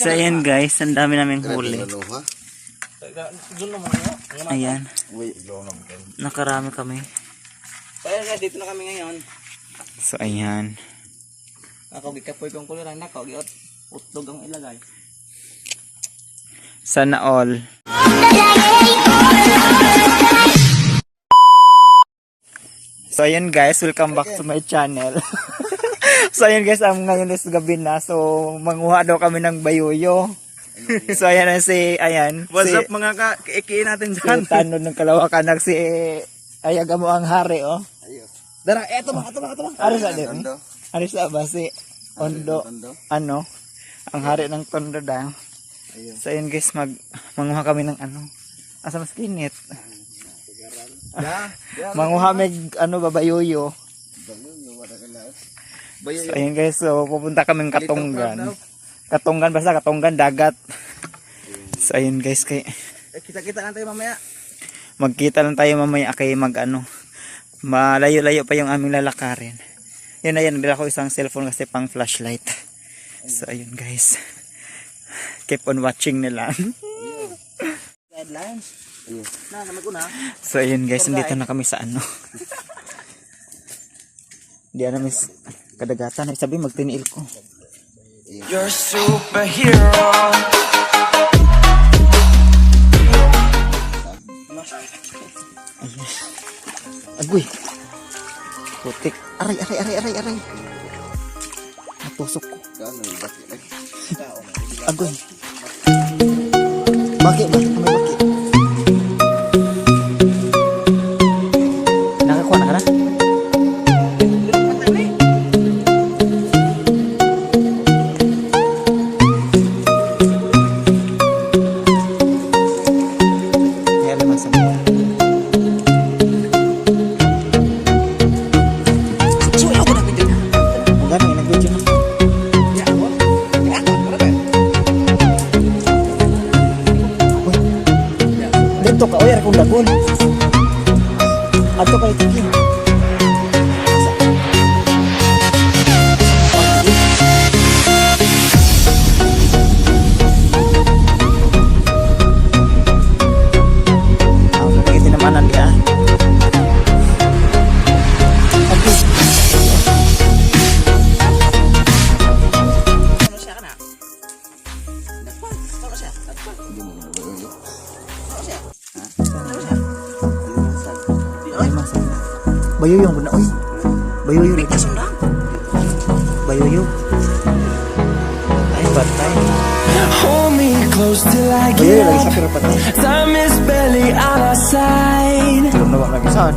So ayan guys, ang dami namin huli. Ayan. Nakarami kami. So ayan guys, dito na kami ngayon. So ayan. Ako gikapoy kong kuliran na ko, giot utlog ang ilagay. Sana all. So ayan guys, welcome back to my channel. So ayan guys, ngayon is gabi na. So manguha daw kami ng bayuyo. So ayan na ayan. What's si, up mga ka-ikiin natin si dyan? Tanod ng Kalawakan, si Ayaga mo ang hari oh. Dara, eto ba? Ano sa din? Ano sa ba si Ondo? Ano? Ang hari ng Tondo daw. So ayan guys, manguha kami ng ano. Asa mas kinit. Manguha mig ano babayuyo. So ayan guys, so pupunta kaming Katunggan. Katunggan basta Katunggan dagat. So ayun guys, kay Kita-kita lang tayo mamaya. magkita lang tayo mamaya kay ano. Malayo-layo pa yung aming lalakarin. Yun na yan, nagdala ko isang cellphone kasi pang flashlight. So ayun guys. Keep on watching nila. Guidelines. Na, mag-una. So ayun guys, nandito na kami sa ano. Di na miss kadagatan. Sabi magtiniil ko. You're a superhero. Ayan. Agoy. Putik. Aray. Natusok ko. Agoy. Bakit may bakit? Nakakuha na ka na? Kaya naman sa mga. Ang gano'n, nag-video na. Dito ka, oyar kong dagon. Ato ka itikin. Ang lagi tinamanan dia. Ano siya ka na? Ano siya? Bayuyo ang guna. Uy. Bayuyo rin. Bayuyo. Ay, batay. Hold me close till I Bayuyo get lagi sa up. pira patay. Time is barely on our side. Tulong na wak lagi saan.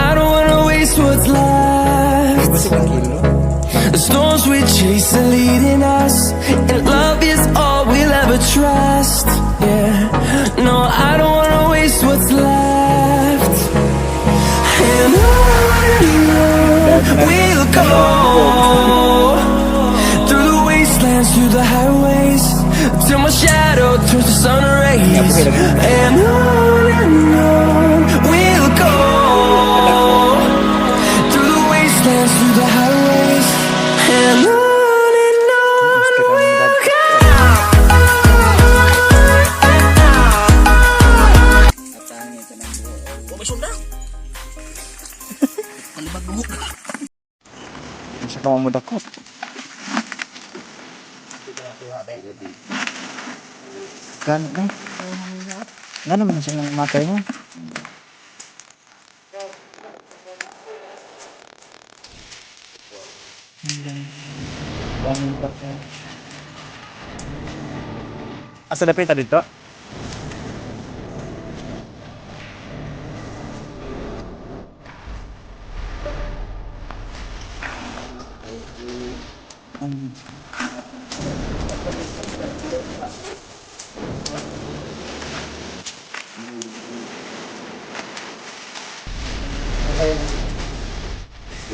I don't wanna waste what's left. Masih ang kilo. The storms we chase are leading us, and love is all we'll ever trust. Yeah, no, I don't wanna waste what's left. And on we'll go through the wastelands, through the highways, till my shadow turns to sun rays. And on we'll go through the wastelands, through the highways, and on we'll go. May sunda. Kalibag buhok. Masya ka mamudakot. Gano'n ka? Gano'n man siya ng matay mo? Asa dapit dito?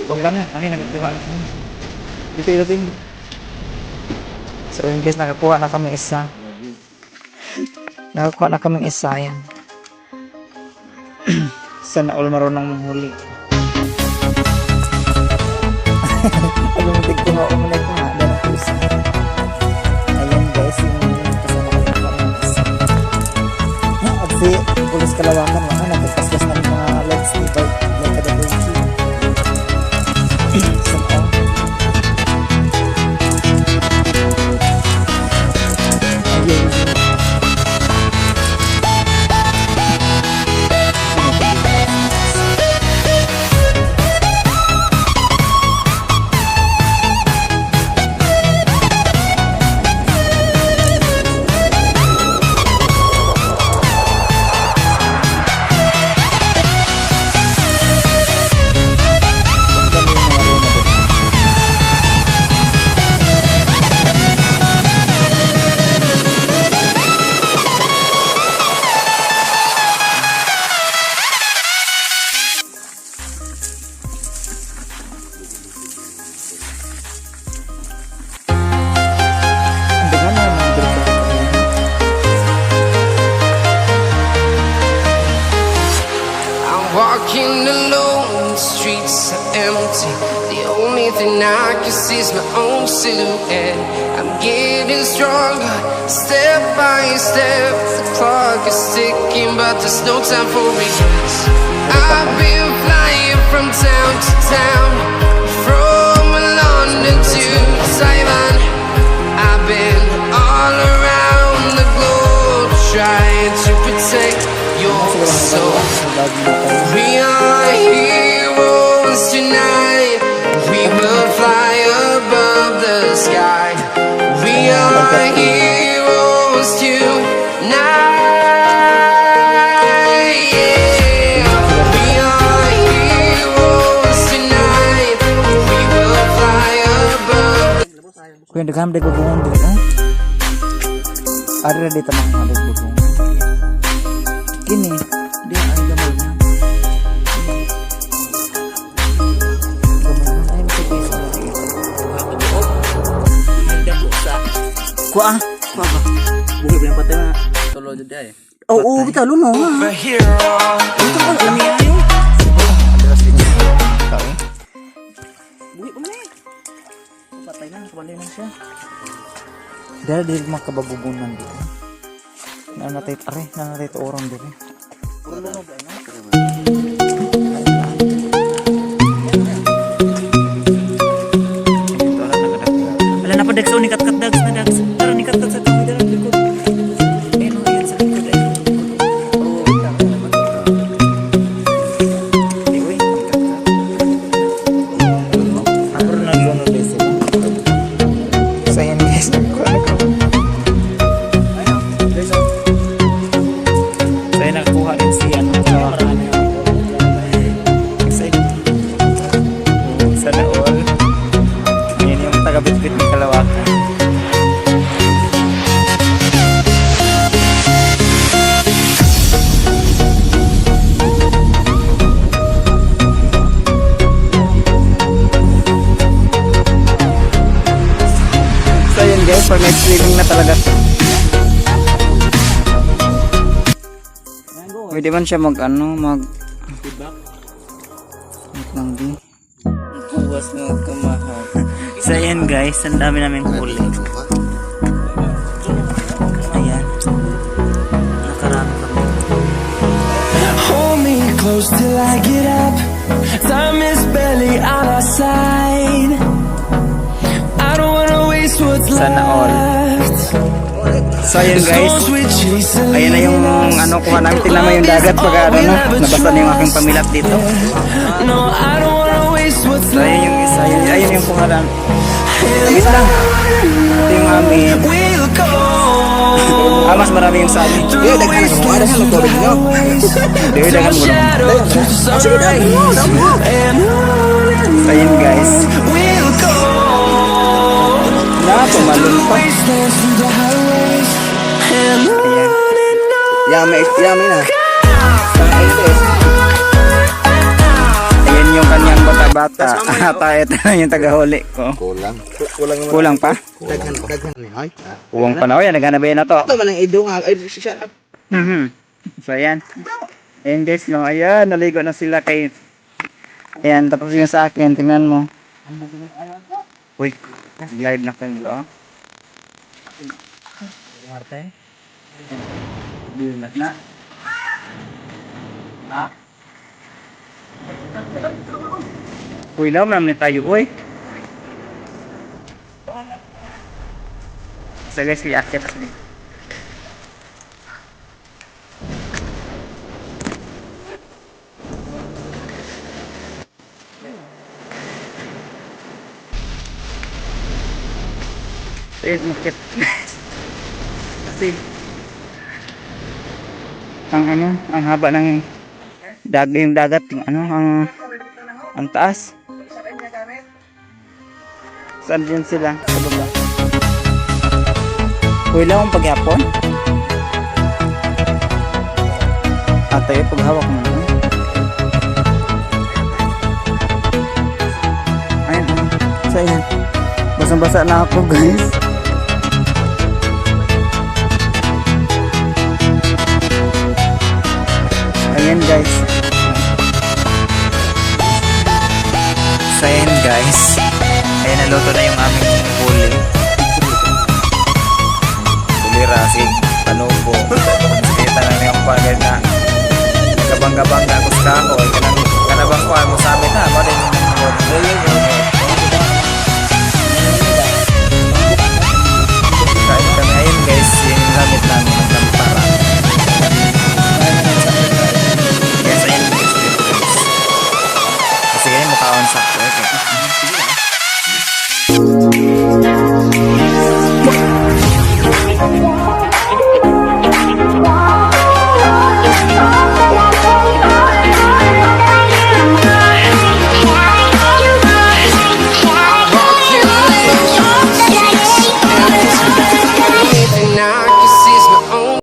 Tunggan na, ay nagtiwa. Dito. So yun guys, nakakuha na kami isa. Nakakuha na kami isa yan. Sana all marunong manghuli. Alam mo, tigko nga, umunay ko nga. Ayan guys, yung walking alone, the streets are empty. The only thing I can see is my own silhouette. I'm getting stronger, step by step. The clock is ticking, but there's no time for regrets. I've been flying from town to town, from London to Taiwan. I've been all around the globe, trying to protect your soul. We are heroes tonight. We will fly above the sky. We are heroes tonight. Yeah. We are heroes tonight. We will fly above. Kuya dagham day gugong dito ha. Ada dito mah ada gugong. Kini dia ay gamay na. Gamay na ay pipisa na dito. Kuha. Kuha ba? Buhay pa yung patay na. Tulo dyan dyan eh. Oo, kita luno ha. The hero. Ito ang lami ayo. Adras dito. Kau. Buhay pa man eh. Patay na, kabalik na siya. Dahil dili makabagubunan dito. Nanatay to orang dito. Wala na pa dags o nikat-kat dags na dags. Tara nikat-kat sa kami dalang likod. Ayun o, ayun sa likod ay. Di uy, nikat-kat. Ako rin nag-lunod eh sila. So yan guys, nagkuha ko. Saya nakuha din si ano kalawakan. Kasi sana all. Yan yung taga-bitbit ng kalawakan. So yun guys, for next swimming na talaga to. Pwede man siya mag Feedback. lang di. Buwas na kamahal. So ayan guys, ang dami namin huli. Ayan. Nakarami kami. Hold me close till I get up. Time is barely on our side. I don't wanna waste what's Sana all. left. So ayan guys, Storms we chase are ayan na yung leading us. ano kuha namin. Tingnan mo yung dagat pag ano na. Nabasa na yung aking pamilat dito. No, I don't wanna waste what's So ayan yung isa. left. Ayun yung kuha namin. Wait lang. Ito yung amin. We'll go Mas marami yung sa amin. through the wastelands, through the highways, Dili from dagan mo lang. shadow to sun rays. And So ayan guys. we'll go Na, pumalun pa. wastelands, through the highways. And Ayan. Yummy na. Ayan yung kanyang bata-bata. Ito na yung tagahuli ko. Kulang. Kulang pa? Daghan ni hoy. Uwang pa na. Ayan, naghanap ba yan na to? Ito man ang idong ha. Ay, shut up. So ayan. Ayan guys, no. Ayan, naligo na sila kay... Ayan, tapos yung sa akin, tingnan mo. Uy, live na kayo, oh. Marte. Bilat na. Ha? Uy, law naman tayo, uy. So guys, kaya-akit na sila. Ayun, makit. Kasi ang ano, ang haba ng yung dagat, yung ano, ang taas. Saan din sila? Sa baba. Huwag lang akong paghapon. At tayo, paghawak mo naman. Ayun, so ayan. Basang-basa na ako guys. Ayan guys. So ayan guys, ayan naluto na yung aming huli. Rasig, panubo. Kita na yung pagod na kabang-gabang na kuskako. Kanabang ko, mo sabi na, mo din